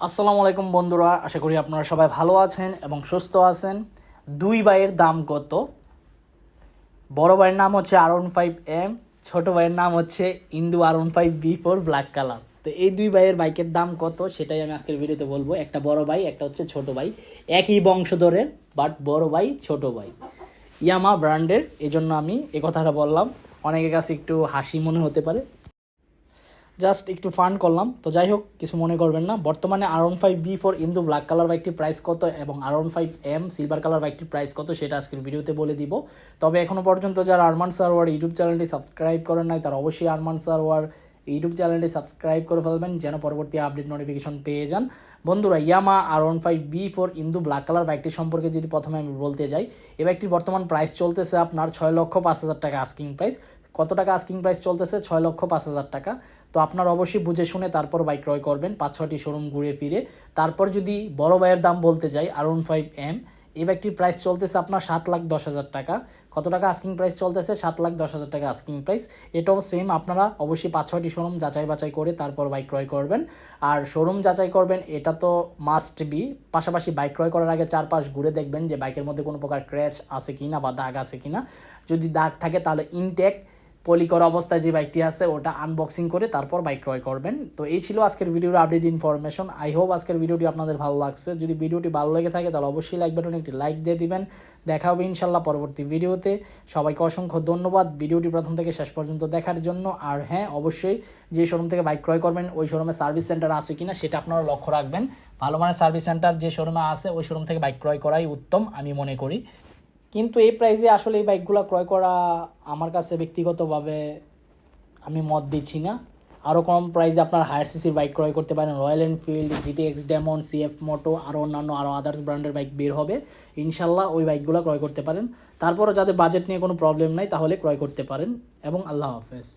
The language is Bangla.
আসসালামু আলাইকুম বন্ধুরা, আশা করি আপনারা সবাই ভালো আছেন এবং সুস্থ আছেন। দুই ভাইয়ের দাম কত? বড় ভাইয়ের নাম হচ্ছে R15M, ছোট ভাইয়ের নাম হচ্ছে ইন্দু R15B4 ব্ল্যাক কালার। তো এই দুই ভাইয়ের বাইকের দাম কত সেটাই আমি আজকের ভিডিওতে বলবো। একটা বড় ভাই, একটা হচ্ছে ছোট ভাই, একই বংশধরের, বাট বড় ভাই ছোট ভাই, ইয়ামা ব্র্যান্ডের। এই জন্য আমি এ কথাটা বললাম। অনেকের কাছে একটু হাসি মনে হতে পারে, জাস্ট একটু ফান করলাম। তো যাই হোক, কিছু মনে করবেন না। বর্তমানে R15B4 ইন্দু ব্ল্যাক কালার বাইকটির প্রাইস কত এবং R15M সিলভার কালার বাইকটির প্রাইস কত সেটা আজকের ভিডিওতে বলে দিব। তবে এখনও পর্যন্ত যারা আরমান সারোয়ার ইউটিউব চ্যানেলটি সাবস্ক্রাইব করেন নাই, তারা অবশ্যই আরমান সারোয়ার ইউটিউব চ্যানেলটি সাবস্ক্রাইব করে ফেলবেন, যেন পরবর্তী আপডেট নোটিফিকেশন পেয়ে যান। বন্ধুরা, ইয়ামা R15B4 ইন্দু ব্ল্যাক কালার বাইকটি সম্পর্কে যদি প্রথমে আমি বলতে যাই, এই বাইকটির বর্তমান প্রাইস চলতেছে আপনার 6,05,000 টাকা আস্কিং প্রাইস। কত টাকা আস্কিং প্রাইস চলতেছে? 6,05,000 টাকা। তো আপনার অবশ্যই বুঝে শুনে তারপর বাইক ক্রয় করবেন, 5-6টি শোরুম ঘুরে ফিরে। তারপর যদি বড় ভাইয়ের দাম বলতে যাই, R15M, এই বাইকটির প্রাইস চলতেছে আপনার 7,10,000 টাকা। কত টাকা আস্কিং প্রাইস চলতেছে? 7,10,000 টাকা আস্কিং প্রাইস। এটাও সেম, আপনারা অবশ্যই 5-6টি শোরুম যাচাই বাছাই করে তারপর বাইক ক্রয় করবেন। আর শোরুম যাচাই করবেন, এটা তো মাস্ট বি। পাশাপাশি বাইক ক্রয় করার আগে চারপাশ ঘুরে দেখবেন যে বাইকের মধ্যে কোনো প্রকার ক্র্যাচ আছে কিনা বা দাগ আছে কিনা। যদি দাগ থাকে তাহলে ইনটেক পলি করা অবস্থায় যে বাইকটি আছে ওটা আনবক্সিং করে তারপর বাইক ক্রয় করবেন। তো এই ছিল আজকের ভিডিওর আপডেট ইনফরমেশন। আই হোপ আজকের ভিডিওটি আপনাদের ভালো লাগছে। যদি ভিডিওটি ভালো লেগে থাকে তাহলে অবশ্যই লাইক বাটনে একটি লাইক দিয়ে দিবেন। দেখা হবে ইনশাল্লাহ পরবর্তী ভিডিওতে। সবাইকে অসংখ্য ধন্যবাদ ভিডিওটি প্রথম থেকে শেষ পর্যন্ত দেখার জন্য। আর হ্যাঁ, অবশ্যই যে শোরুম থেকে বাইক ক্রয় করবেন ওই শোরুমে সার্ভিস সেন্টার আছে কিনা সেটা আপনারা লক্ষ্য রাখবেন। ভালো মানের সার্ভিস সেন্টার যে শোরুমে আছে ওই শোরুম থেকে বাইক ক্রয় করাই উত্তম আমি মনে করি। কিন্তু এই প্রাইসে আসলে এই বাইকগুলো ক্রয় করা আমার কাছে ব্যক্তিগতভাবে আমি মত দিচ্ছি না। আরও কম প্রাইসে আপনার হায়ার সিসির বাইক ক্রয় করতে পারেন। Royal Enfield, GTX Demon, CF Moto, আরও অন্যান্য আরও আদার্স ব্র্যান্ডের বাইক বের হবে ইনশাল্লাহ, ওই বাইকগুলো ক্রয় করতে পারেন। তারপরও যাদের বাজেট নিয়ে কোনো প্রবলেম নাই তাহলে ক্রয় করতে পারেন। এবং আল্লাহ হাফেজ।